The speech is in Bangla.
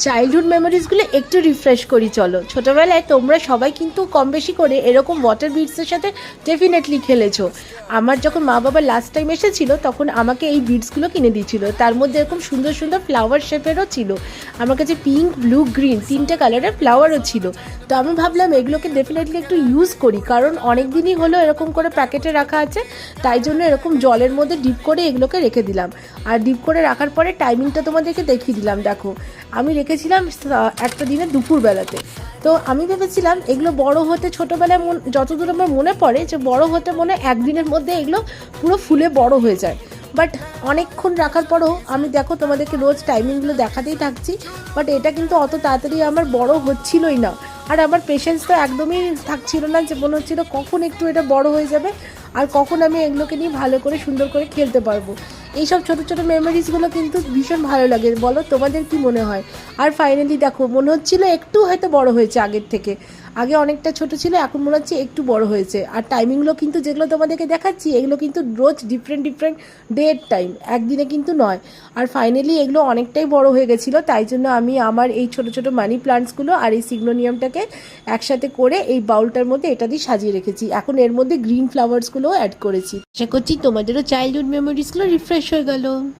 চাইল্ডহুড মেমোরিজগুলো একটু রিফ্রেশ করি চলো। ছোটোবেলায় তোমরা সবাই কিন্তু কম বেশি করে এরকম ওয়াটার বিডসের সাথে ডেফিনেটলি খেলেছো। আমার যখন মা বাবা লাস্ট টাইম এসেছিলো তখন আমাকে এই বিডসগুলো কিনে দিয়েছিলো, তার মধ্যে এরকম সুন্দর সুন্দর ফ্লাওয়ার শেপেরও ছিল। আমার কাছে পিঙ্ক, ব্লু, গ্রিন তিনটে কালারের ফ্লাওয়ারও ছিল। তো আমি ভাবলাম এগুলোকে ডেফিনেটলি একটু ইউজ করি, কারণ অনেক দিনই হলো এরকম করে প্যাকেটে রাখা আছে, তাই জন্য এরকম জলের মধ্যে ডিপ করে এগুলোকে রেখে দিলাম। আর ডিপ করে রাখার পরে টাইমিংটা তোমাদেরকে দেখিয়ে দিলাম। দেখো, আমি রেখেছিলাম একটা দিনে দুপুরবেলাতে। তো আমি ভেবেছিলাম এগুলো বড় হতে, ছোটোবেলায় যতদূর আমার মনে পড়ে যে বড় হতে মনে একদিনের মধ্যে এগুলো পুরো ফুলে বড় হয়ে যায়। বাট অনেকক্ষণ রাখার পরও আমি দেখো তোমাদেরকে রোজ টাইমিংগুলো দেখাতেই থাকছি, বাট এটা কিন্তু অত তাড়াতাড়ি আমার বড় হচ্ছিলই না। আর আমার পেশেন্স তো একদমই থাকছিল না, যে মনে হচ্ছিলো কখন একটু এটা বড় হয়ে যাবে আর কখন আমি এগুলোকে নিয়ে ভালো করে সুন্দর করে খেলতে পারবো। এইসব ছোটো ছোটো মেমোরিজগুলো কিন্তু ভীষণ ভালো লাগে, বলো তোমাদের কি মনে হয়? আর ফাইনালি দেখো, মনে হচ্ছিলো একটু হয়তো বড় হয়েছে আগের থেকে। আগে অনেকটা ছোট ছিল, এখন মনে হচ্ছে একটু বড় হয়েছে। আর টাইমিংগুলো কিন্তু যেগুলো তোমাদেরকে দেখাচ্ছি এগুলো কিন্তু রোজ ডিফারেন্ট ডিফারেন্ট ডেট টাইম, একদিনে কিন্তু নয়। আর ফাইনালি এগুলো অনেকটাই বড় হয়ে গেছিলো, তাই জন্য আমি আমার এই ছোটো ছোটো মানি প্লান্টসগুলো আর এই সিগনোনিয়ামটাকে একসাথে করে এই বাউলটার মধ্যে এটা দিয়ে সাজিয়ে রেখেছি। এখন এর মধ্যে গ্রিন ফ্লাওয়ার্সগুলোও অ্যাড করেছি। আশা করছি তোমাদেরও চাইল্ডহুড মেমোরিজগুলো রিফ্রেশ হয়ে গেল।